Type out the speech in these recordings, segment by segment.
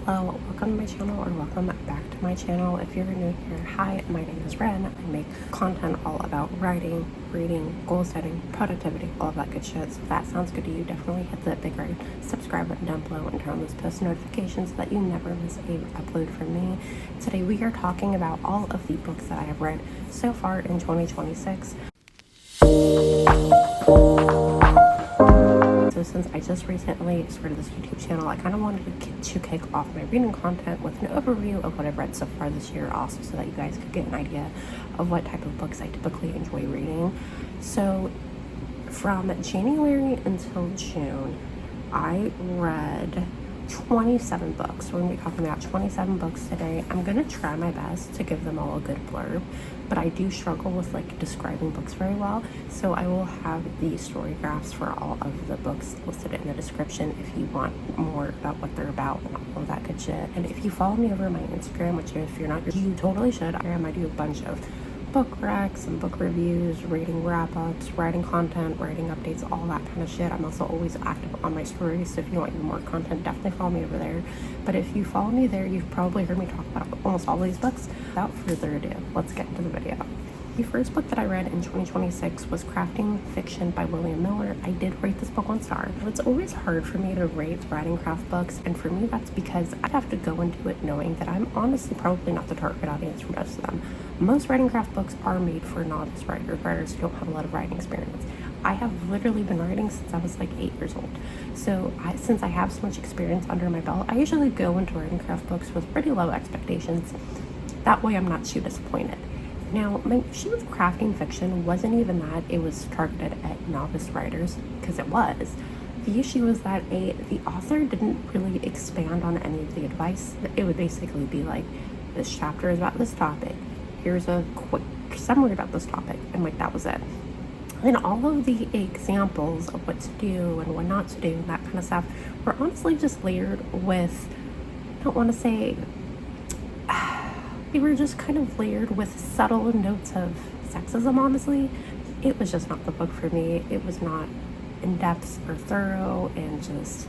Hello, welcome to my channel or welcome back to my channel. If you're new here, hi, my name is Ren. I make content all about writing, reading, goal setting, productivity, all of that good shit. So if that sounds good to you, definitely hit the big red subscribe button down below and turn on those post notifications so that you never miss a upload from me. Today we are talking about all of the books that I have read so far in 2026. So since I just recently started this YouTube channel, I kind of wanted to kick off my reading content with an overview of what I've read so far this year, also so that you guys could get an idea of what type of books I typically enjoy reading. So from January until June, I read 27 books. We're going to be talking about 27 books today. I'm going to try my best to give them all a good blurb, but I do struggle with describing books very well, so I will have the story graphs for all of the books listed in the description if you want more about what they're about and all of that good shit. And if you follow me over my Instagram, which if you're not, you totally should. I do a bunch of book recs and book reviews, reading wrap-ups, writing content, writing updates, all that kind of shit. I'm also always active on my stories, so if you want more content, definitely follow me over there. But if you follow me there, you've probably heard me talk about almost all these books. Without further ado, let's get into the video. The first book that I read in 2026 was Crafting Fiction by William Miller. I did rate this book 1 star. It's always hard for me to rate writing craft books, and for me that's because I have to go into it knowing that I'm honestly probably not the target audience for most of them. Most writing craft books are made for novice writers who don't have a lot of writing experience. I have literally been writing since I was 8 years old. So since I have so much experience under my belt, I usually go into writing craft books with pretty low expectations. That way I'm not too disappointed. Now, my issue with Crafting Fiction wasn't even that it was targeted at novice writers, because it was. The issue was that the author didn't really expand on any of the advice. It would basically be this chapter is about this topic. Here's a quick summary about this topic, and that was it. And all of the examples of what to do and what not to do and that kind of stuff were honestly just layered with, I don't want to say, they were just kind of layered with subtle notes of sexism, honestly. It was just not the book for me. It was not in-depth or thorough, and just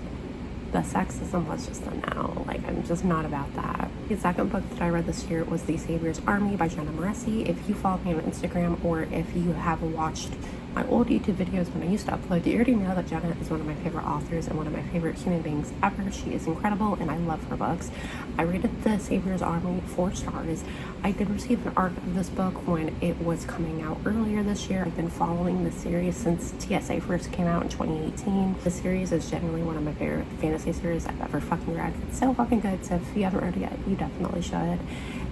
the sexism was just a no. I'm just not about that. The second book that I read this year was The Savior's Army by Jenna Moreci. If you follow me on Instagram, or if you have watched my old YouTube videos when I used to upload, you already know that Jenna is one of my favorite authors and one of my favorite human beings ever. She is incredible and I love her books. I rated The Savior's Army 4 stars. I did receive an arc of this book when it was coming out earlier this year. I've been following the series since TSA first came out in 2018. The series is generally one of my favorite fantasy series I've ever fucking read. It's so fucking good, so if you haven't read it yet, you definitely should.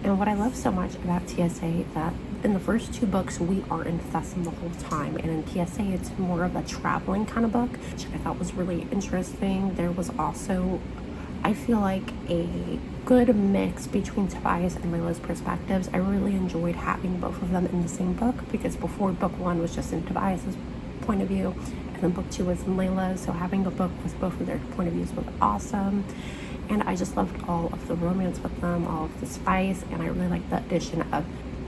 And what I love so much about TSA, that in the first 2 books we are in Thessalon the whole time, and in TSA it's more of a traveling kind of book, which I thought was really interesting. There was also, I feel like, a good mix between Tobias and Layla's perspectives. I really enjoyed having both of them in the same book, because before book 1 was just in Tobias's point of view, and then book 2 was in Layla's, so having a book with both of their point of views was awesome. And I just loved all of the romance with them, all of the spice, and I really liked the addition of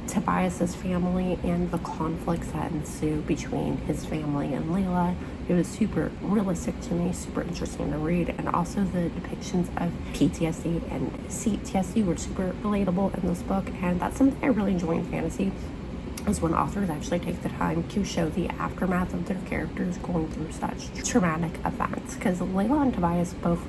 Tobias's family and the conflicts that ensue between his family and Layla. It was super realistic to me, super interesting to read, and also the depictions of PTSD and CTSD were super relatable in this book, and that's something I really enjoy in fantasy, is when authors actually take the time to show the aftermath of their characters going through such traumatic events, because Layla and Tobias both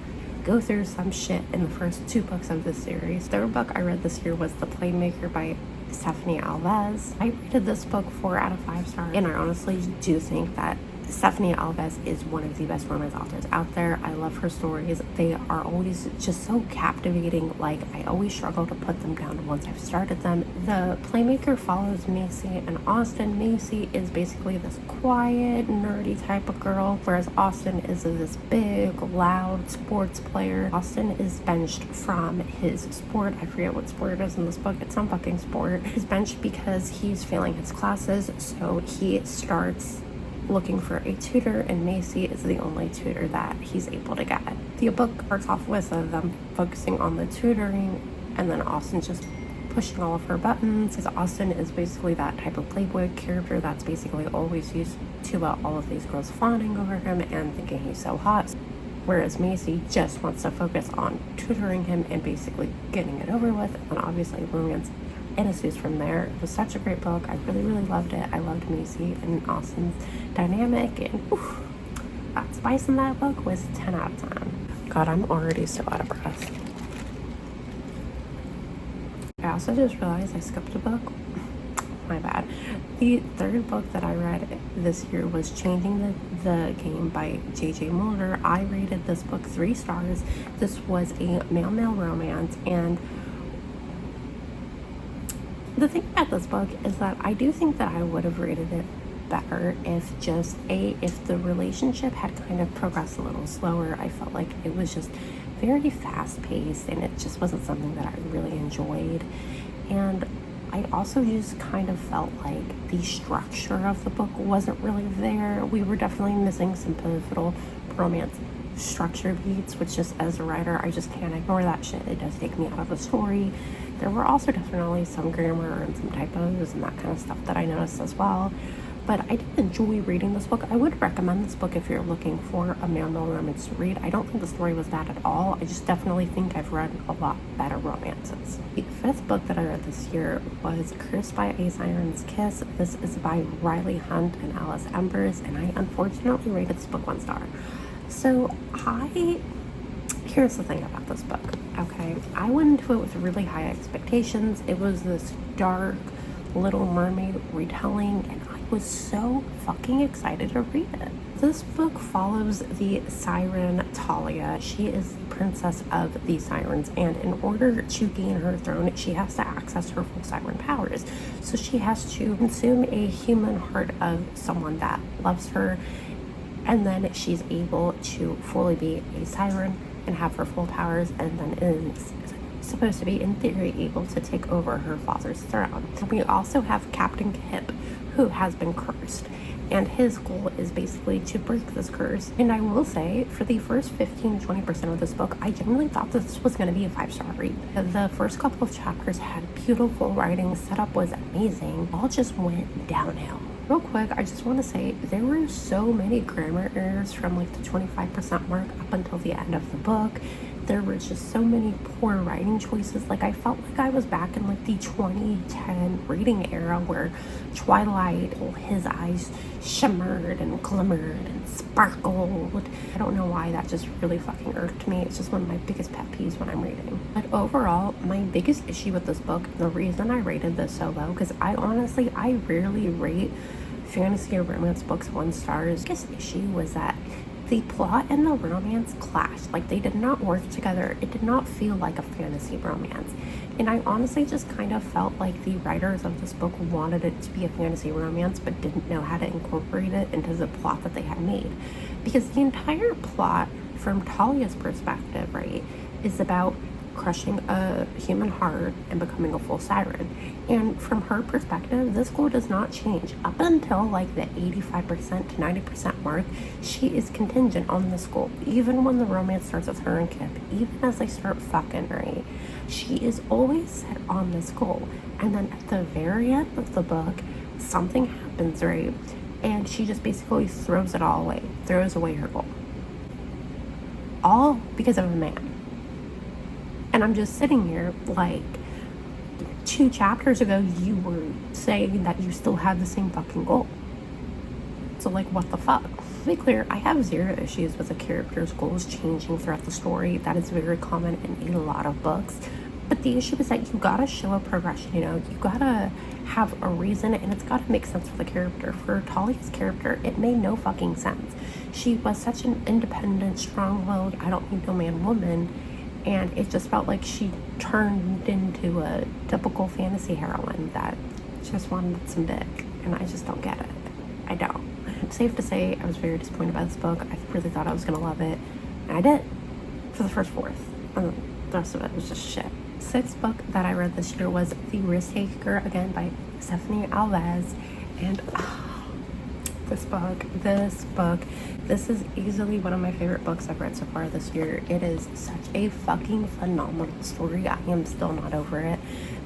go through some shit in the first 2 books of this series. The third book I read this year was The Playmaker by Stephanie Alves. I rated this book 4 out of 5 stars, and I honestly do think that Stephanie Alves is one of the best romance authors out there. I love her stories. They are always just so captivating. I always struggle to put them down once I've started them. The Playmaker follows Macy and Austin. Macy is basically this quiet, nerdy type of girl, whereas Austin is this big, loud sports player. Austin is benched from his sport. I forget what sport it is in this book. It's some fucking sport. He's benched because he's failing his classes, so he starts looking for a tutor, and Macy is the only tutor that he's able to get. The book starts off with them focusing on the tutoring, and then Austin just pushing all of her buttons, because Austin is basically that type of playboy character that's basically always used to all of these girls fawning over him and thinking he's so hot. whereas Macy just wants to focus on tutoring him and basically getting it over with, and obviously romance ensues from there. It was such a great book. I really, really loved it. I loved Macy and Austin's dynamic, and oof, that spice in that book was 10 out of 10. God, I'm already so out of breath. I also just realized I skipped a book. My bad. The third book that I read this year was Changing the Game by J.J. Lunar. I rated this book 3 stars. This was a male-male romance, and the thing about this book is that I do think that I would have rated it better if the relationship had kind of progressed a little slower. I felt like it was just very fast-paced, and it just wasn't something that I really enjoyed. And I also just kind of felt like the structure of the book wasn't really there. We were definitely missing some pivotal romance structure beats, which just as a writer, I just can't ignore that shit. It does take me out of the story. There were also definitely some grammar and some typos and that kind of stuff that I noticed as well. But I did enjoy reading this book. I would recommend this book if you're looking for a male-male romance to read. I don't think the story was bad at all. I just definitely think I've read a lot better romances. The 5th book that I read this year was Cursed by a Siren's Kiss. This is by Riley Hunt and Alice Embers, and I unfortunately rated this book 1 star. So here's the thing about this book, okay? I went into it with really high expectations. It was this dark Little Mermaid retelling, and I was so fucking excited to read it. This book follows the siren Talia. She is the princess of the sirens, and in order to gain her throne, she has to access her full siren powers. So she has to consume a human heart of someone that loves her, and then she's able to fully be a siren and have her full powers, and then is supposed to be, in theory, able to take over her father's throne. We also have Captain Kip, who has been cursed, and his goal is basically to break this curse. And I will say, for the first 15-20% of this book, I genuinely thought this was going to be a 5-star read. The first couple of chapters had beautiful writing, setup was amazing, all just went downhill. Real quick, I just want to say there were so many grammar errors from like the 25% mark up until the end of the book. There were just so many poor writing choices. Like, I felt like I was back in like the 2010 reading era where Twilight, his eyes shimmered and glimmered and sparkled. I don't know why, that just really fucking irked me. It's just one of my biggest pet peeves when I'm reading. But overall, my biggest issue with this book, the reason I rated this so low, because I rarely rate fantasy or romance books 1 stars. The biggest issue was that the plot and the romance clashed. Like, they did not work together. It did not feel like a fantasy romance. And I honestly just kind of felt like the writers of this book wanted it to be a fantasy romance, but didn't know how to incorporate it into the plot that they had made. Because the entire plot, from Talia's perspective, right, is about crushing a human heart and becoming a full siren. And from her perspective, this goal does not change. Up until like the 85% to 90% mark, she is contingent on this goal. Even when the romance starts with her and Kip, even as they start fucking, right, she is always set on this goal. And then at the very end of the book, something happens, right, and she just basically throws it all away, throws away her goal. All because of a man. And I'm just sitting here like, 2 chapters ago, you were saying that you still have the same fucking goal. So, like, what the fuck? To be clear, I have 0 issues with a character's goals changing throughout the story. That is very common in a lot of books. But the issue is that you gotta show a progression, you know? You gotta have a reason, and it's gotta make sense for the character. For Talia's character, it made no fucking sense. She was such an independent, strong-willed, I don't need no man woman, and it just felt like she turned into a typical fantasy heroine that just wanted some dick, and I just don't get it. I don't. It's safe to say I was very disappointed by this book. I really thought I was gonna love it, and I did for the first 4th, and the rest of it was just shit. 6th book that I read this year was The Risk Taker, again by Stephanie Alves, and this is easily one of my favorite books I've read so far this year. It is such a fucking phenomenal story. I am still not over it.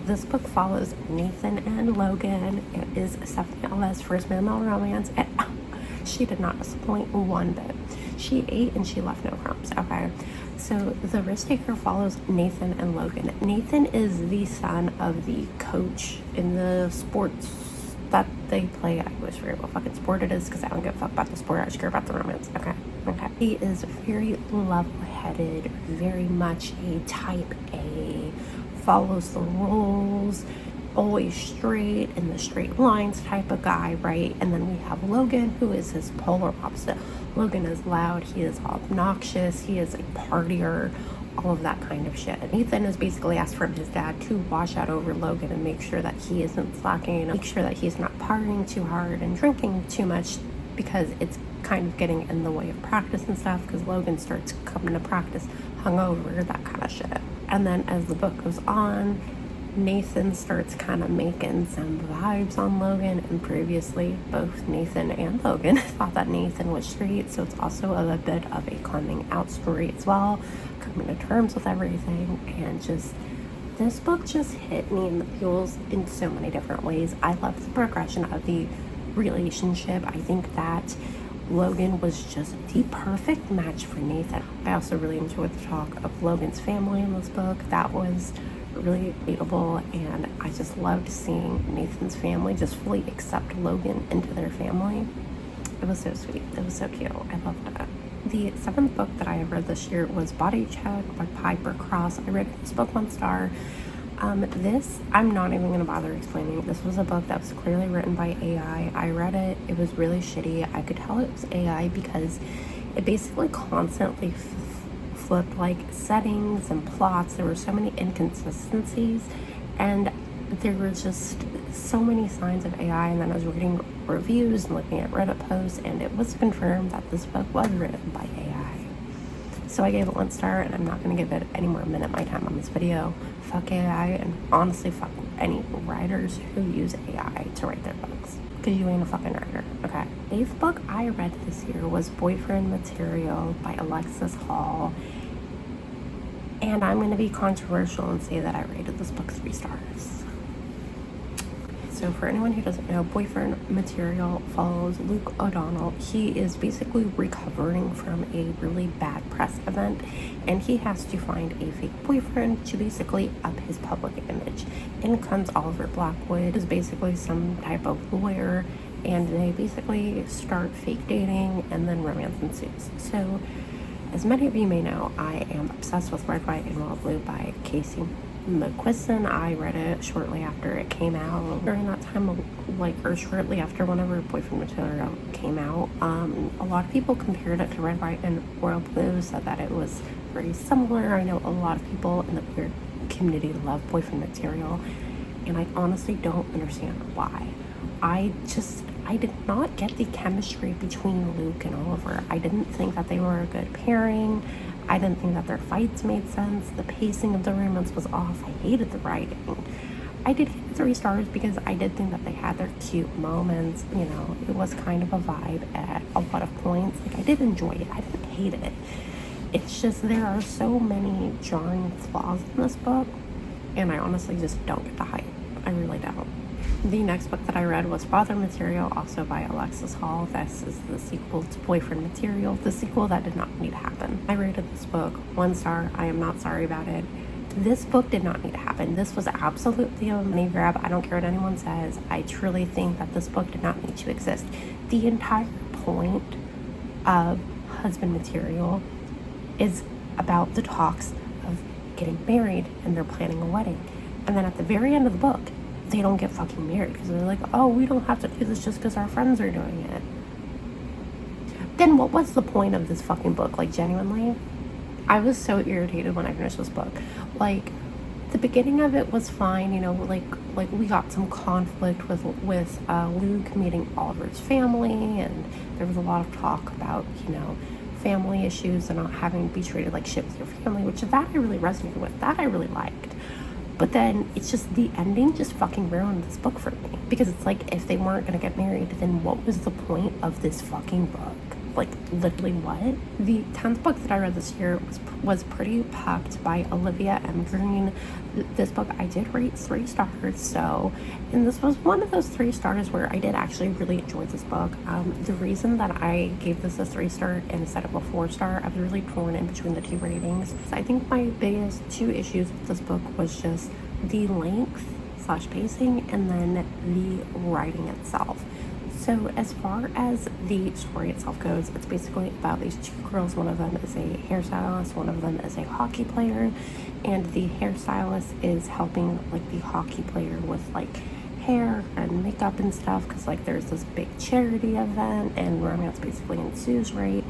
This book follows Nathan and Logan. It is Stephanie Alves' first male romance, and she did not disappoint one bit. She ate and she left no crumbs, okay? So the risk taker follows Nathan and Logan. Nathan is the son of the coach in the sports that they play. I always forget what fucking sport it is because I don't give a fuck about the sport. I just care about the romance. Okay. He is very level-headed, very much a type A, follows the rules, always straight in the straight lines type of guy, right? And then we have Logan, who is his polar opposite. Logan is loud, he is obnoxious, he is a partier, all of that kind of shit. Nathan is basically asked from his dad to watch out over Logan and make sure that he isn't slacking, and make sure that he's not partying too hard and drinking too much, because it's kind of getting in the way of practice and stuff, because Logan starts coming to practice hungover, that kind of shit. And then as the book goes on, Nathan starts kind of making some vibes on Logan, and previously both Nathan and Logan thought that Nathan was straight, so it's also a bit of a coming out story as well, coming to terms with everything. And just, this book just hit me in the feels in so many different ways. I love the progression of the relationship. I think that Logan was just the perfect match for Nathan. I also really enjoyed the talk of Logan's family in this book. That was really relatable, and I just loved seeing Nathan's family just fully accept Logan into their family. It was so sweet. It was so cute. I loved it. The 7th book that I have read this year was Body Check by Piper Cross. I read this book 1 star. This, I'm not even going to bother explaining. This was a book that was clearly written by AI. I read it. It was really shitty. I could tell it was AI because it basically constantly flipped like settings and plots. There were so many inconsistencies, and there were just so many signs of AI. And then I was reading reviews and looking at Reddit posts, and it was confirmed that this book was written by AI. So I gave it 1 star, and I'm not going to give it any more minute of my time on this video. Fuck AI, and honestly fuck any writers who use AI to write their books, because you ain't a fucking writer. Okay. 8th book I read this year was Boyfriend Material by Alexis Hall. And I'm going to be controversial and say that I rated this book 3 stars. So for anyone who doesn't know, Boyfriend Material follows Luke O'Donnell. He is basically recovering from a really bad press event, and he has to find a fake boyfriend to basically up his public image. In comes Oliver Blackwood, who's basically some type of lawyer, and they basically start fake dating, and then romance ensues. So as many of you may know, I am obsessed with Red, White, and Royal Blue by Casey McQuiston. I read it shortly after it came out. During that time, or shortly after whenever Boyfriend Material came out, a lot of people compared it to Red, White, and Royal Blue, said that it was very similar. I know a lot of people in the queer community love Boyfriend Material, and I honestly don't understand why. I did not get the chemistry between Luke and Oliver. I didn't think that they were a good pairing. I didn't think that their fights made sense. The pacing of the romance was off. I hated the writing. I did give it 3 stars because I did think that they had their cute moments. You know, it was kind of a vibe at a lot of points. Like, I did enjoy it. I didn't hate it. It's just there are so many jarring flaws in this book, and I honestly just don't get the hype. I really don't. The next book that I read was Father Material, also by Alexis Hall. This is the sequel to Boyfriend Material, the sequel that did not need to happen. I rated this book 1 star. I am not sorry about it. This book did not need to happen. This was absolutely a money grab. I don't care what anyone says. I truly think that this book did not need to exist. The entire point of Husband Material is about the talks of getting married, and they're planning a wedding. And then at the very end of the book, they don't get fucking married because they're like, oh, we don't have to do this just because our friends are doing it. Then what was the point of this fucking book? Like, genuinely, I was so irritated when I finished this book. Like, the beginning of it was fine, you know, like we got some conflict with Luke meeting Oliver's family, and there was a lot of talk about, you know, family issues and not having to be treated like shit with your family, which that I really resonated with. That I really liked. But then it's just the ending just fucking ruined this book for me. Because it's like, if they weren't going to get married, then what was the point of this fucking book? like literally what? The 10th book that I read this year was Pretty Pucked by Olivia M. Green. This book I did rate 3 stars, so, and this was one of those 3 stars where I did actually really enjoy this book. The reason that I gave this a 3-star instead of a 4-star, I was really torn in between the 2 ratings. I think my biggest 2 issues with this book was just the length / pacing, and then the writing itself. So as far as the story itself goes, it's basically about these 2 girls. One of them is a hairstylist, one of them is a hockey player, and the hairstylist is helping like the hockey player with like hair and makeup and stuff, because like there's this big charity event and romance basically ensues, right?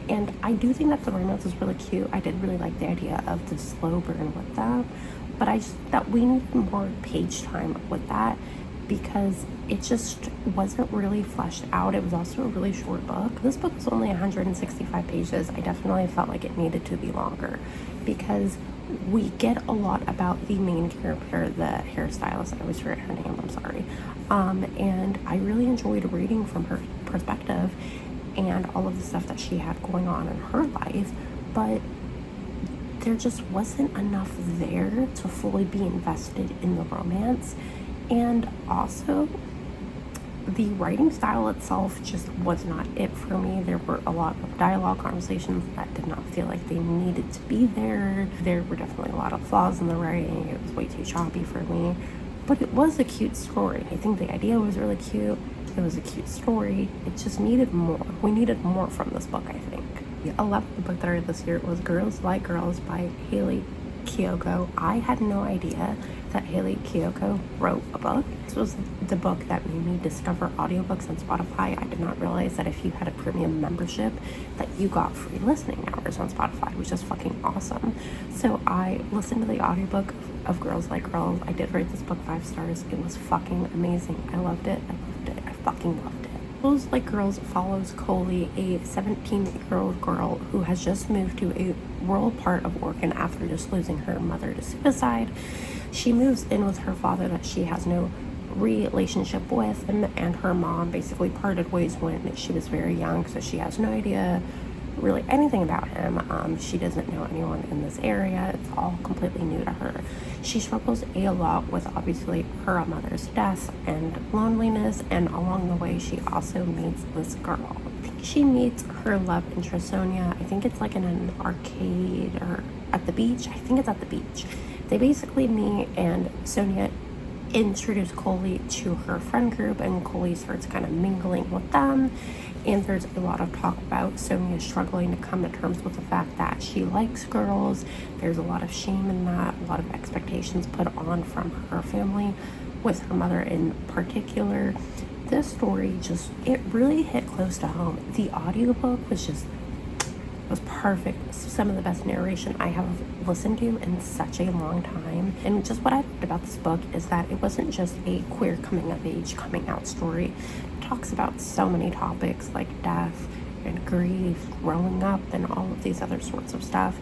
And I do think that the romance is really cute. I did really like the idea of the slow burn with that, but I just thought we needed more page time with that, because it just wasn't really fleshed out. It was also a really short book. This book was only 165 pages. I definitely felt like it needed to be longer, because we get a lot about the main character, the hairstylist. I always forget her name, I'm sorry. And I really enjoyed reading from her perspective and all of the stuff that she had going on in her life, but there just wasn't enough there to fully be invested in the romance. And also, the writing style itself just was not it for me. There were a lot of dialogue conversations that did not feel like they needed to be there. There were definitely a lot of flaws in the writing. It was way too choppy for me. But it was a cute story. I think the idea was really cute. It was a cute story. It just needed more. We needed more from this book, I think. The 11th book that I read this year was Girls Like Girls by Haley Kiyoko. I had no idea that Haley Kiyoko wrote a book. This was the book that made me discover audiobooks on Spotify. I did not realize that if you had a premium membership that you got free listening hours on Spotify, which is fucking awesome. So I listened to the audiobook of Girls Like Girls. I did rate this book 5 stars. It was fucking amazing. I loved it. I fucking loved it. Girls Like Girls follows Coley, a 17-year-old girl who has just moved to a rural part of Oregon after just losing her mother to suicide. She moves in with her father that she has no relationship with, and her mom basically parted ways when she was very young, so she has no idea really anything about him. She doesn't know anyone in this area. It's all completely new to her. She struggles a lot with obviously her mother's death and loneliness, and along the way she also meets this girl. I think she meets her love interest, Sonia. I think it's like in an arcade or at the beach. I think it's at the beach. They basically meet, and Sonia introduced Coley to her friend group, and Coley starts kind of mingling with them. And there's a lot of talk about Sonia struggling to come to terms with the fact that she likes girls. There's a lot of shame in that, a lot of expectations put on from her family, with her mother in particular. This story just, it really hit close to home. The audiobook was perfect. Some of the best narration I have listened to in such a long time. And just what I loved about this book is that it wasn't just a queer coming of age, coming out story. It talks about so many topics like death and grief, growing up, and all of these other sorts of stuff.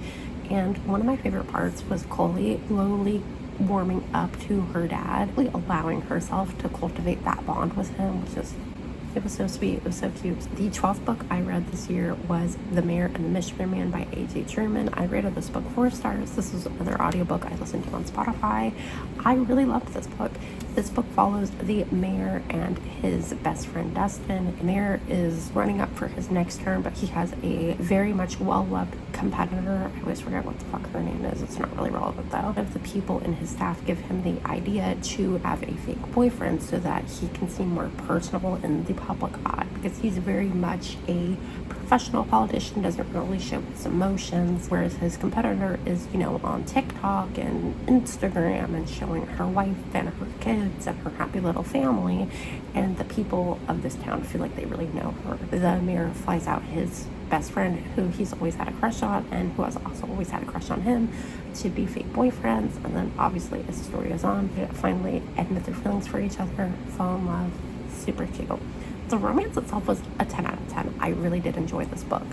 And one of my favorite parts was Coley slowly warming up to her dad, really allowing herself to cultivate that bond with him, which is, it was so sweet. It was so cute. The 12th book I read this year was The Mayor and the Mystery Man by A.J. Truman. I rated this book 4 stars. This was another audiobook I listened to on Spotify. I really loved this book. This book follows the mayor and his best friend Dustin. The mayor is running up for his next term, but he has a very much well-loved competitor. I always forget what the fuck her name is. It's not really relevant though. One of the people in his staff give him the idea to have a fake boyfriend so that he can seem more personable in the public eye, because he's very much a professional politician, doesn't really show his emotions, whereas his competitor is, you know, on TikTok and Instagram and showing her wife and her kids and her happy little family, and the people of this town feel like they really know her. The mayor flies out his best friend, who he's always had a crush on and who has also always had a crush on him, to be fake boyfriends, and then obviously as the story goes on, they finally admit their feelings for each other, fall in love. Super cute. The romance itself was a 10 out of 10. I really did enjoy this book.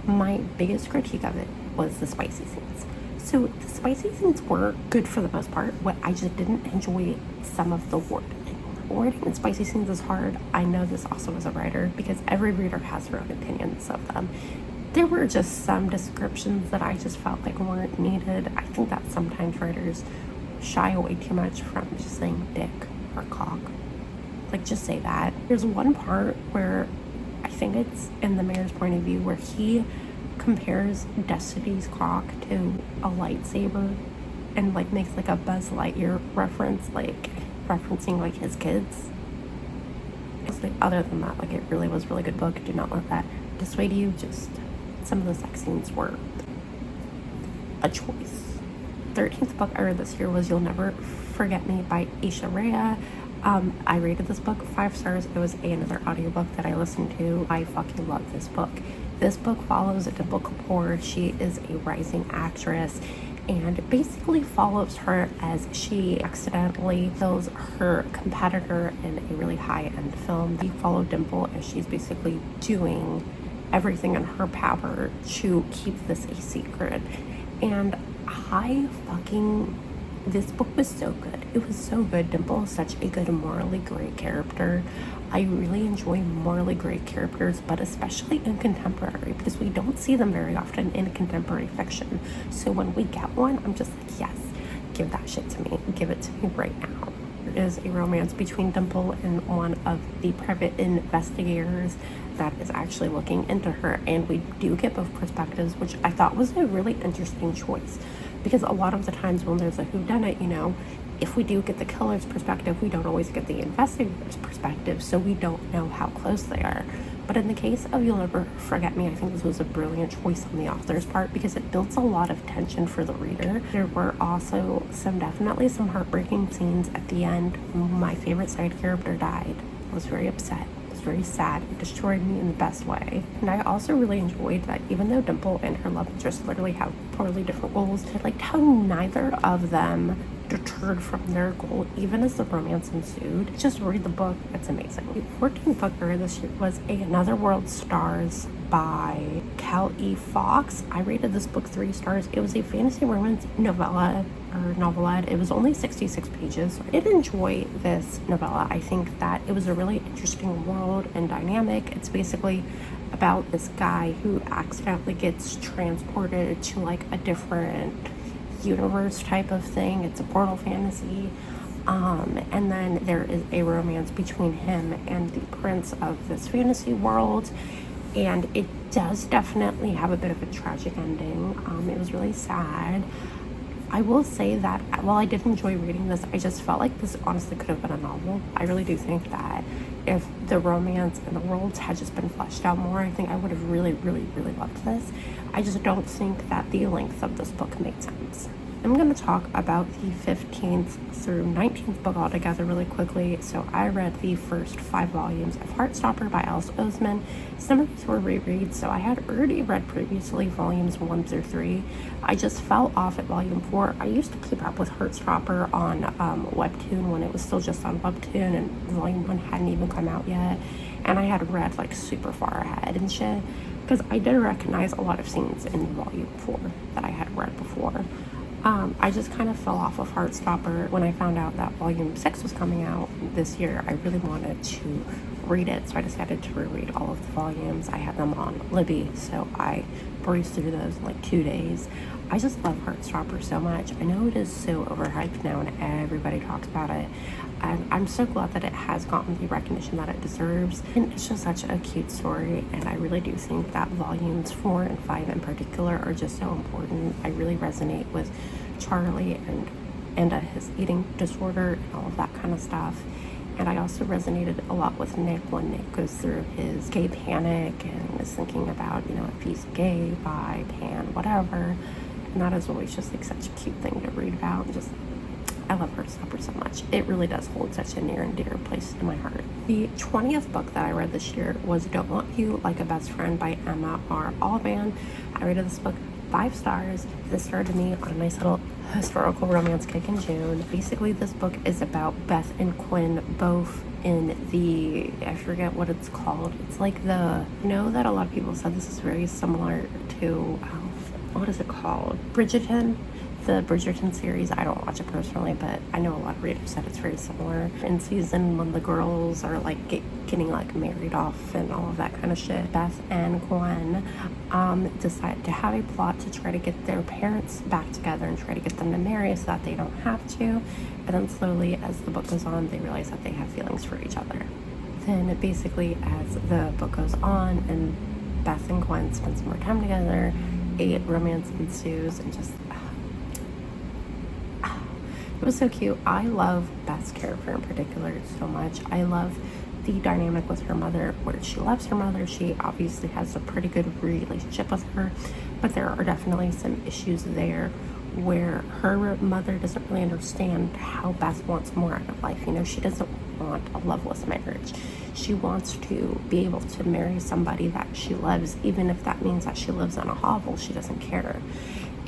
My biggest critique of it was the spicy scenes. So the spicy scenes were good for the most part. What I just didn't enjoy some of the wording. writing spicy scenes is hard, I know this also as a writer, because every reader has their own opinions of them. There were just some descriptions that I just felt like weren't needed. I think that sometimes writers shy away too much from just saying dick or cock. Like, just say that. There's one part where I think it's in the mayor's point of view where he compares Destiny's cock to a lightsaber and like makes like a Buzz Lightyear reference, like referencing like his kids. It's like, other than that, like, it really was a really good book. Do not let that dissuade you. Just some of the sex scenes were a choice. 13th book I read this year was You'll Never Forget Me by Isha Rhea. I rated this book 5 stars. It was another audiobook that I listened to. I fucking love this book. This book follows Dimple Kapoor. She is a rising actress and basically follows her as she accidentally kills her competitor in a really high-end film. We follow Dimple as she's basically doing everything in her power to keep this a secret. And this book was so good. It was so good. Dimple is such a good, morally great character. I really enjoy morally great characters, but especially in contemporary, because we don't see them very often in contemporary fiction. So when we get one, I'm just like, yes, give that shit to me. Give it to me right now. There is a romance between Dimple and one of the private investigators that is actually looking into her, and we do get both perspectives, which I thought was a really interesting choice, because a lot of the times when there's a whodunit, you know, if we do get the killer's perspective, we don't always get the investigator's perspective, so we don't know how close they are. But in the case of You'll Never Forget Me, I think this was a brilliant choice on the author's part, because it builds a lot of tension for the reader. There were also definitely some heartbreaking scenes at the end. My favorite side character died. I was very upset. It was very sad. It destroyed me in the best way. And I also really enjoyed that even though Dimple and her love interest literally have totally different goals, I liked how neither of them deterred from their goal, even as the romance ensued. Just read the book, it's amazing. The 14th book I read this year was Another World Stars by Cal E. Fox. I rated this book 3 stars. It was a fantasy romance novelette. It was only 66 pages. I did enjoy this novella. I think that it was a really interesting world and dynamic. It's basically about this guy who accidentally gets transported to like a different universe type of thing. It's a portal fantasy. And then there is a romance between him and the prince of this fantasy world. And it does definitely have a bit of a tragic ending. It was really sad. I will say that while I did enjoy reading this, I just felt like this honestly could have been a novel. I really do think that if the romance and the worlds had just been fleshed out more, I think I would have really, really, really loved this. I just don't think that the length of this book made sense. I'm going to talk about the 15th through 19th book altogether really quickly. So I read the first 5 volumes of Heartstopper by Alice Oseman. Some of these were rereads, so I had already read previously volumes 1 through 3. I just fell off at volume 4. I used to keep up with Heartstopper on Webtoon when it was still just on Webtoon and volume 1 hadn't even come out yet. And I had read like super far ahead and shit, because I did recognize a lot of scenes in volume 4 that I had read before. I just kind of fell off of Heartstopper when I found out that volume 6 was coming out this year. I really wanted to read it, so I decided to reread all of the volumes. I had them on Libby, so I breezed through those in like 2 days. I just love Heartstopper so much. I know it is so overhyped now and everybody talks about it, and I'm so glad that it has gotten the recognition that it deserves. And it's just such a cute story, and I really do think that volumes 4 and 5 in particular are just so important. I really resonate with Charlie and his eating disorder and all of that kind of stuff. And I also resonated a lot with Nick when Nick goes through his gay panic and is thinking about, you know, if he's gay, bi, pan, whatever. And that is always just like such a cute thing to read about. And just, I love Heartstopper so much. It really does hold such a near and dear place in my heart. The 20th book that I read this year was Don't Want You Like a Best Friend by Emma R. Allman. I rated this book 5 stars. This started me on a nice little historical romance kick in June. Basically, this book is about Beth and Quinn both in the, I forget what it's called. It's like I know that a lot of people said this is very similar to, what is it called? Bridgerton. the Bridgerton series. I don't watch it personally, but I know a lot of readers said it's very similar. In season when the girls are like getting like married off and all of that kind of shit, Beth and Gwen decide to have a plot to try to get their parents back together and try to get them to marry so that they don't have to. And then slowly, as the book goes on, they realize that they have feelings for each other. Then basically, as the book goes on and Beth and Gwen spend some more time together, a romance ensues, and just it was so cute. I love Beth's character in particular so much. I love the dynamic with her mother, where she loves her mother. She obviously has a pretty good relationship with her, but there are definitely some issues there where her mother doesn't really understand how Beth wants more out of life. You know, she doesn't want a loveless marriage. She wants to be able to marry somebody that she loves, even if that means that she lives in a hovel. She doesn't care.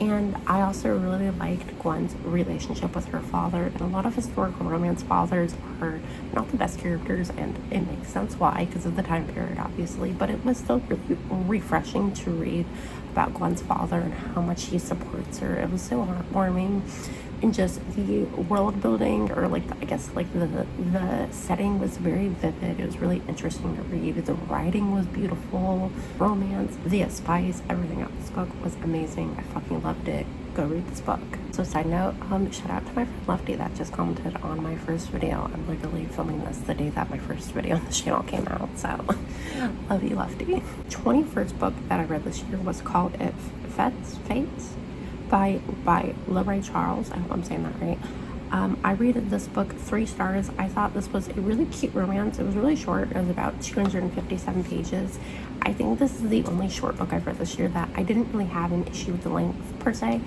And I also really liked Gwen's relationship with her father. And a lot of historical romance fathers are not the best characters, and it makes sense why, because of the time period, obviously. But it was still really refreshing to read about Gwen's father and how much he supports her. It was so heartwarming. And just the world building, or like I guess like the setting was very vivid. It was really interesting to read. The writing was beautiful, romance, the spice, everything about this book was amazing. I fucking loved it. Go read this book. So side note, shout out to my friend Lefty that just commented on my first video. I'm literally filming this the day that my first video on the channel came out, so love you, Lefty. 21st book that I read this year was called Fates by Lunar Charles. I hope I'm saying that right. I rated this book 3 stars. I thought this was a really cute romance. It was really short. It was about 257 pages. I think this is the only short book I've read this year that I didn't really have an issue with the length per se.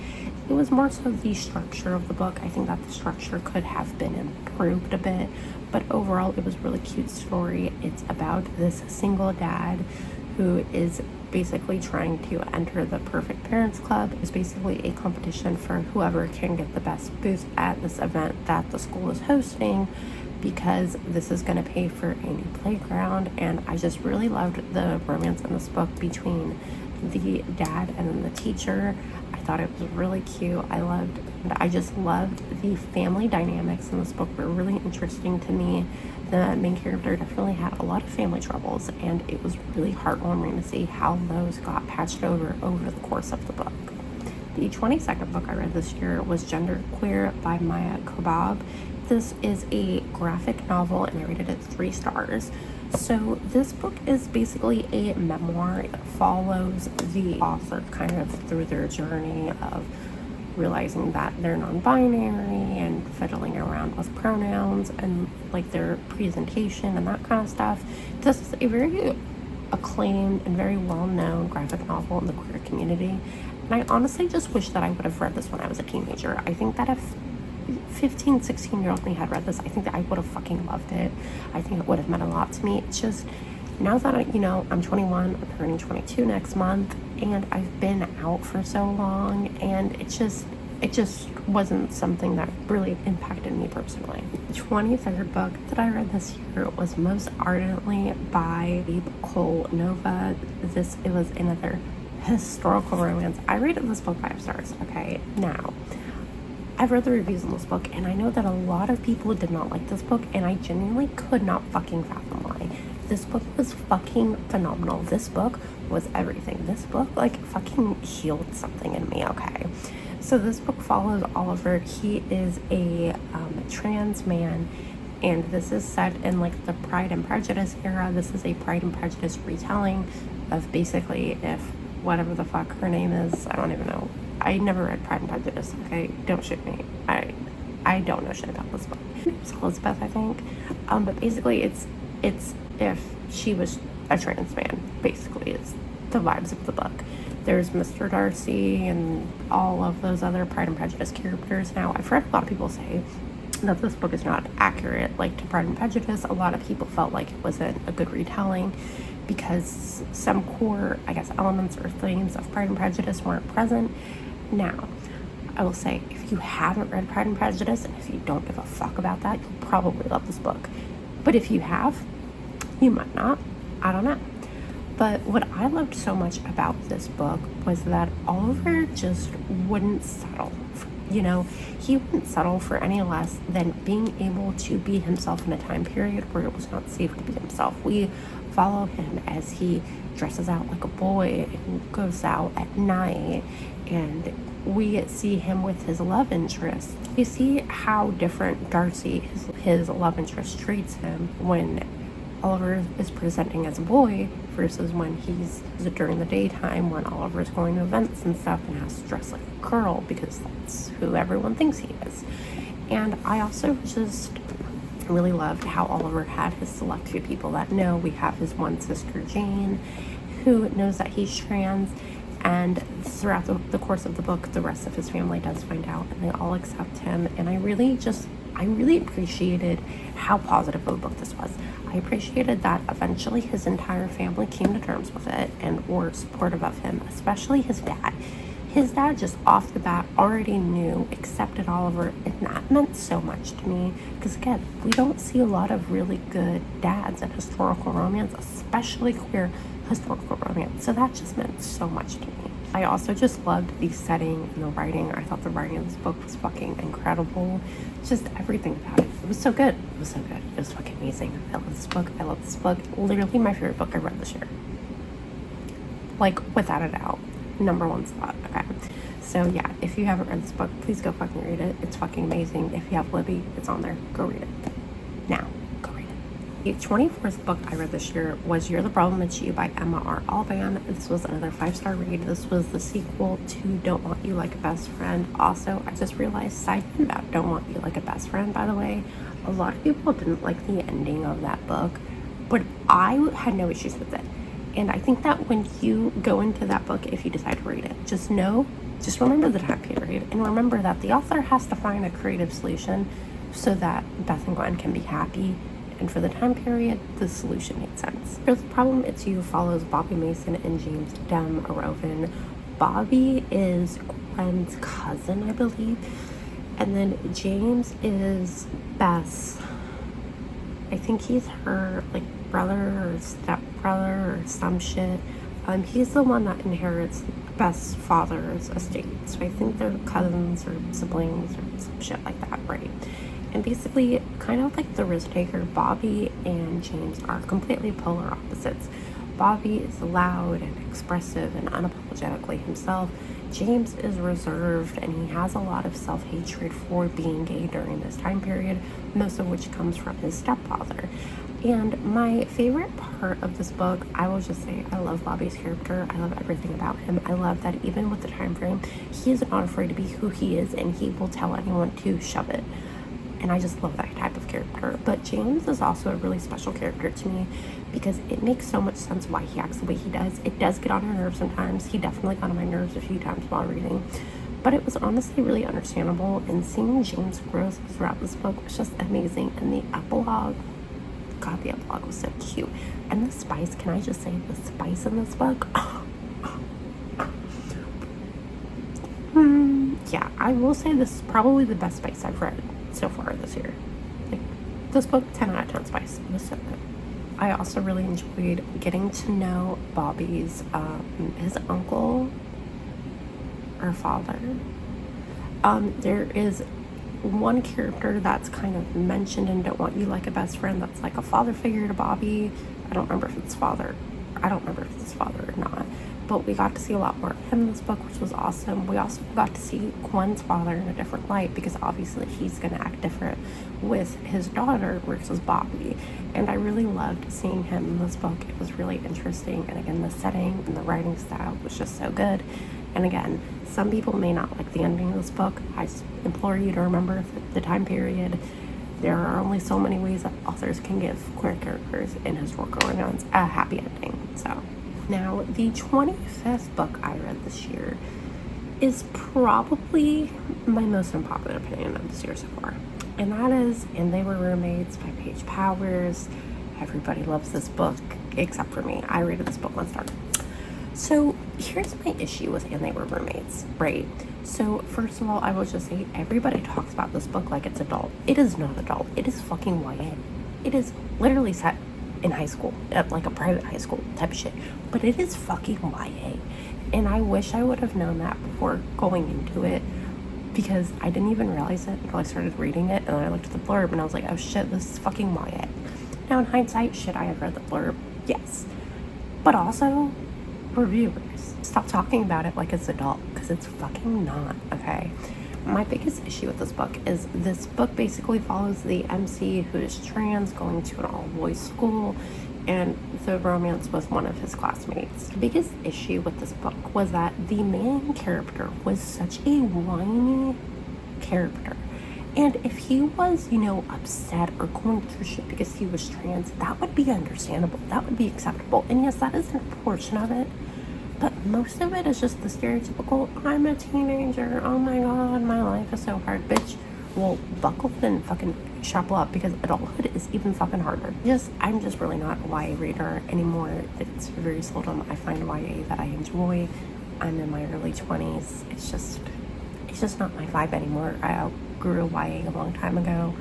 It was more so the structure of the book. I think that the structure could have been improved a bit, but overall it was a really cute story. It's about this single dad who is basically trying to enter the Perfect Parents Club. It's basically a competition for whoever can get the best booth at this event that the school is hosting, because this is going to pay for a new playground. And I just really loved the romance in this book between the dad and then the teacher. I thought it was really cute. I just loved the family dynamics in this book were really interesting to me. The main character definitely had a lot of family troubles, and it was really heartwarming to see how those got patched over the course of the book. The 22nd book I read this year was Genderqueer by Maya Kobab. This is a graphic novel, and I rated it 3 stars. So this book is basically a memoir. It follows the author kind of through their journey of realizing that they're non-binary and fiddling around with pronouns and like their presentation and that kind of stuff. This is a very acclaimed and very well-known graphic novel in the queer community, and I honestly just wish that I would have read this when I was a teenager. I think that if 16-year-old me had read this, I think that I would have fucking loved it. I think it would have meant a lot to me. It's just now that I'm 21, I'm turning 22 next month, and I've been out for so long, and it just wasn't something that really impacted me personally. The 23rd book that I read this year was Most Ardently by Cole Nova. It was another historical romance. I rated this book 5 stars. Okay, now I've read the reviews on this book, and I know that a lot of people did not like this book, and I genuinely could not fucking fathom why. This book was fucking phenomenal. This book was everything. This book like fucking healed something in me. Okay, so this book follows Oliver. He is a trans man, and this is set in like the Pride and Prejudice era. This is a Pride and Prejudice retelling of basically if whatever the fuck her name is, I don't even know. I never read Pride and Prejudice, okay? Don't shoot me. I don't know shit about this book. It's Elizabeth, I think. But basically it's if she was a trans man, basically, is the vibes of the book. There's Mr. Darcy and all of those other Pride and Prejudice characters. Now, I've heard a lot of people say that this book is not accurate, like to Pride and Prejudice. A lot of people felt like it wasn't a good retelling because some core, I guess, elements or themes of Pride and Prejudice weren't present. Now, I will say, if you haven't read Pride and Prejudice, and if you don't give a fuck about that, you'll probably love this book. But if you have, you might not. I don't know. But what I loved so much about this book was that Oliver just wouldn't settle for You know, he wouldn't settle for any less than being able to be himself in a time period where it was not safe to be himself. We follow him as he dresses out like a boy and goes out at night, and we see him with his love interest. We see how different Darcy, his love interest, treats him when Oliver is presenting as a boy versus when he's during the daytime, when Oliver's going to events and stuff and has to dress like a girl because that's who everyone thinks he is. And I also just really loved how Oliver had his select few people that know. We have his one sister, Jane, who knows that he's trans, and throughout the course of the book, the rest of his family does find out, and they all accept him. And I really appreciated how positive of a book this was. I appreciated that eventually his entire family came to terms with it and were supportive of him, especially his dad. His dad just off the bat already knew, accepted Oliver, and that meant so much to me because, again, we don't see a lot of really good dads in historical romance, especially queer historical romance, so that just meant so much to me. I also just loved the setting and the writing. I thought the writing of this book was fucking incredible. Just everything about it. It was so good. It was so good. It was fucking amazing. I love this book. I love this book. Literally my favorite book I read this year. Like, without a doubt. Number one spot. Okay. So yeah, if you haven't read this book, please go fucking read it. It's fucking amazing. If you have Libby, it's on there. Go read it. Now. The 24th book I read this year was You're the Problem, It's You by Emma R. Alban. This was another 5-star read. This was the sequel to Don't Want You Like a Best Friend. Also, I just realized, side note about Don't Want You Like a Best Friend, by the way, a lot of people didn't like the ending of that book, but I had no issues with it. And I think that when you go into that book, if you decide to read it, just remember the time period, and remember that the author has to find a creative solution so that Beth and Gwen can be happy. And for the time period, the solution made sense. Here's the Problem, It's You follows Bobby Mason and James Demorovin. Bobby is Gwen's cousin, I believe. And then James is Beth's, I think he's her like brother or stepbrother or some shit. He's the one that inherits Beth's father's estate. So I think they're cousins or siblings or some shit like that, right? And basically, kind of like the risk taker, Bobby and James are completely polar opposites. Bobby is loud and expressive and unapologetically himself. James is reserved and he has a lot of self-hatred for being gay during this time period, most of which comes from his stepfather. And my favorite part of this book, I will just say, I love Bobby's character. I love everything about him. I love that even with the time frame, he is not afraid to be who he is and he will tell anyone to shove it. And I just love that type of character. But James is also a really special character to me because it makes so much sense why he acts the way he does. It does get on your nerves sometimes. He definitely got on my nerves a few times while reading. But it was honestly really understandable. And seeing James' growth throughout this book was just amazing. And the epilogue, God, the epilogue was so cute. And the spice, can I just say, the spice in this book? Yeah, I will say this is probably the best spice I've read so far this year. Like, this book, 10 out of 10 spice. It was so good. I also really enjoyed getting to know Bobby's his uncle or father. There is one character that's kind of mentioned in Don't Want You Like a Best Friend that's like a father figure to Bobby. I don't remember if it's father or not. But we got to see a lot more of him in this book, which was awesome. We also got to see Gwen's father in a different light because obviously he's going to act different with his daughter versus Bobby. And I really loved seeing him in this book. It was really interesting. And again, the setting and the writing style was just so good. And again, some people may not like the ending of this book. I implore you to remember the time period. There are only so many ways that authors can give queer characters in historical romance a happy ending. So now, the 25th book I read this year is probably my most unpopular opinion of this year so far. And that is And They Were Roommates by Paige Powers. Everybody loves this book except for me. I rated this book 1 star. So here's my issue with And They Were Roommates, right? So first of all, I will just say everybody talks about this book like it's adult. It is not adult. It is fucking YA. It is literally set in high school, like a private high school type of shit, but it is fucking YA, and I wish I would have known that before going into it. because I didn't even realize it until I started reading it, and then I looked at the blurb and I was like, oh shit, this is fucking YA. Now in hindsight, should I have read the blurb? Yes. But also, reviewers, stop talking about it like it's adult, because it's fucking not, okay? My biggest issue with this book is this book basically follows the MC who is trans going to an all-boys school and the romance with one of his classmates. The biggest issue with this book was that the main character was such a whiny character. And if he was, you know, upset or going through shit because he was trans, that would be understandable. That would be acceptable. And yes, that is a portion of it. But most of it is just the stereotypical, I'm a teenager, oh my god, my life is so hard. Bitch, well, buckle up and fucking shuffle up, because adulthood is even fucking harder. I'm just really not a YA reader anymore. It's very seldom I find YA that I enjoy. I'm in my early 20s. It's just not my vibe anymore. I outgrew YA a long time ago.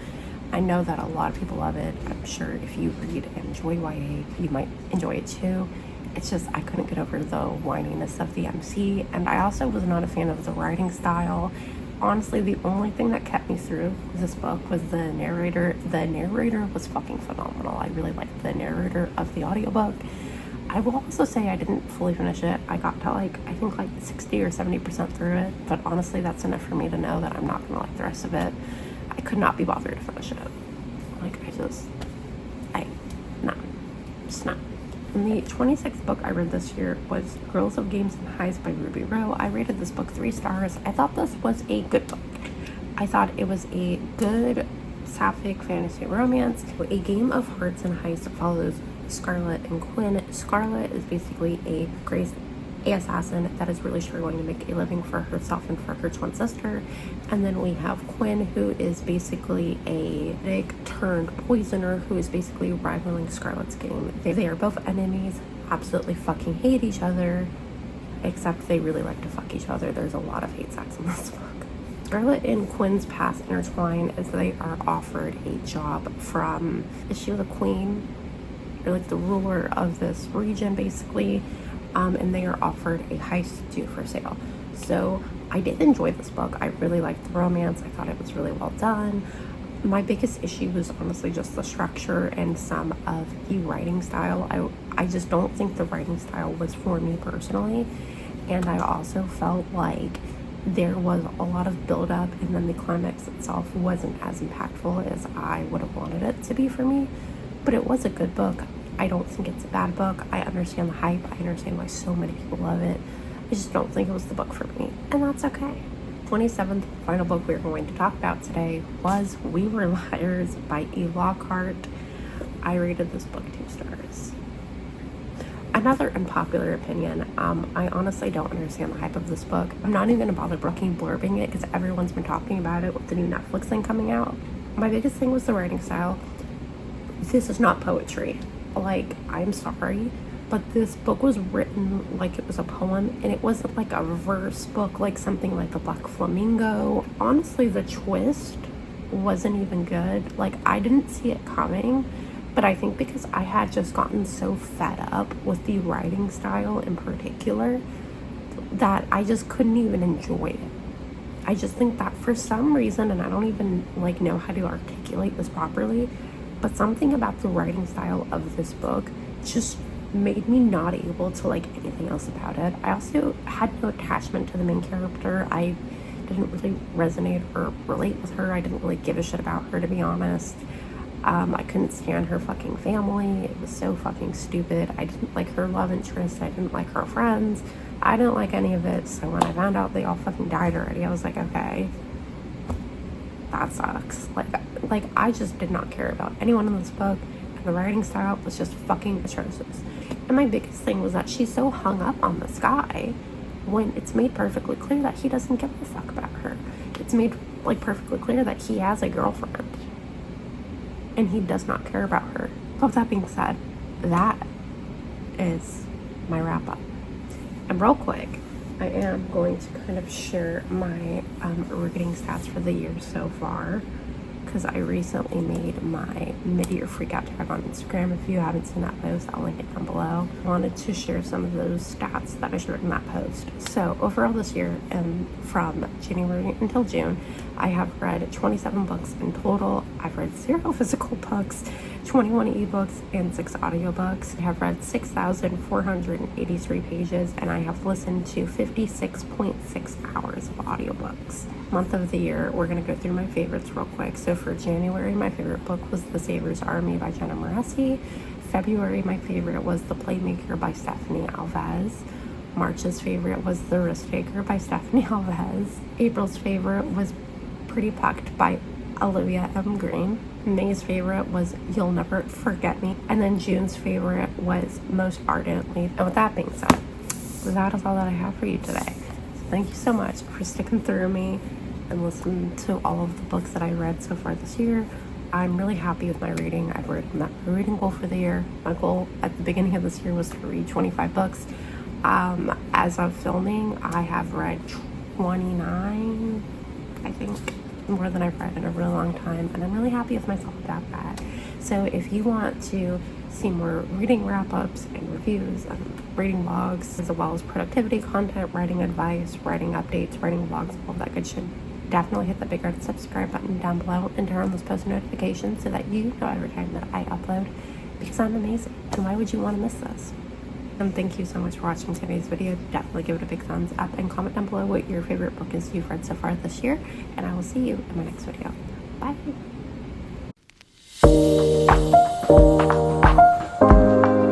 I know that a lot of people love it. I'm sure if you read and enjoy YA, you might enjoy it too. It's just I couldn't get over the whininess of the MC, and I also was not a fan of the writing style. Honestly, the only thing that kept me through this book was the narrator. The narrator was fucking phenomenal. I really liked the narrator of the audiobook. I will also say I didn't fully finish it. I got to I think 60 or 70% through it, but honestly that's enough for me to know that I'm not gonna like the rest of it. I could not be bothered to finish it. Just not. And the 26th book I read this year was Girls of Games and Highs by Ruby Rowe. I rated this book 3 stars. I thought this was a good book. I thought it was a good sapphic fantasy romance. A game of hearts and heist follows Scarlett and Quinn. Scarlett is basically a assassin that is really struggling to make a living for herself and for her twin sister. And then we have Quinn, who is basically a turned poisoner who is basically rivaling Scarlett's game. They are both enemies, absolutely fucking hate each other, except they really like to fuck each other. There's a lot of hate sex in this book. Scarlett and Quinn's past intertwine as they are offered a job from, is she the queen? Or the ruler of this region, basically. And they are offered a heist to do for sale. So I did enjoy this book. I really liked the romance. I thought it was really well done. My biggest issue was honestly just the structure and some of the writing style. I just don't think the writing style was for me personally. And I also felt like there was a lot of build-up, and then the climax itself wasn't as impactful as I would have wanted it to be for me. But it was a good book. I don't think it's a bad book. I understand the hype. I understand why so many people love it. I just don't think it was the book for me, and that's okay. 27th final book we're going to talk about today was We Were Liars by E. Lockhart. I rated this book 2 stars. Another unpopular opinion, I honestly don't understand the hype of this book. I'm not even gonna bother blurbing it because everyone's been talking about it with the new Netflix thing coming out. My biggest thing was the writing style. This is not poetry. I'm sorry, but this book was written like it was a poem, and it wasn't like a verse book, like something like The Black Flamingo. Honestly, the twist wasn't even good. I didn't see it coming, but I think because I had just gotten so fed up with the writing style in particular that I just couldn't even enjoy it. I just think that for some reason, and I don't even know how to articulate this properly, but something about the writing style of this book just made me not able to like anything else about it. I also had no attachment to the main character. I didn't really resonate or relate with her. I didn't really give a shit about her, to be honest. I couldn't stand her fucking family. It was so fucking stupid. I didn't like her love interest. I didn't like her friends. I didn't like any of it. So when I found out they all fucking died already, I was like, okay, that sucks. I just did not care about anyone in this book, and the writing style was just fucking atrocious. And my biggest thing was that she's so hung up on this guy when it's made perfectly clear that he doesn't give a fuck about her. It's made perfectly clear that he has a girlfriend and he does not care about her. With that being said, that is my wrap up. And real quick, I am going to kind of share my rating stats for the year so far, because I recently made my mid-year freakout tag on Instagram. If you haven't seen that post, I'll link it down below. I wanted to share some of those stats that I shared in that post. So overall this year, and from January until June, I have read 27 books in total. I've read 0 physical books, 21 ebooks, and 6 audiobooks. I have read 6,483 pages, and I have listened to 56.6 hours of audiobooks. Month of the year, we're going to go through my favorites real quick. So for January, my favorite book was The Savior's Army by Jenna Moreci. February, my favorite was The Playmaker by Stephanie Alves. March's favorite was The Risk Taker by Stephanie Alves. April's favorite was Pretty Plucked by Olivia M. Green. May's favorite was You'll Never Forget Me. And then June's favorite was Most Ardently. And with that being said, that is all that I have for you today. So thank you so much for sticking through me and listening to all of the books that I read so far this year. I'm really happy with my reading. I've met my reading goal for the year. My goal at the beginning of this year was to read 25 books. As of filming, I have read 29, I think, more than I've read in a really long time, and I'm really happy with myself about that. So if you want to see more reading wrap-ups and reviews and reading blogs, as well as productivity content, writing advice, writing updates, writing vlogs, all that good shit, definitely hit the big red subscribe button down below and turn on those post notifications so that you know every time that I upload, because I'm amazing, and why would you want to miss this? And thank you so much for watching today's video. Definitely give it a big thumbs up and comment down below what your favorite book is you've read so far this year, and I will see you in my next video. Bye!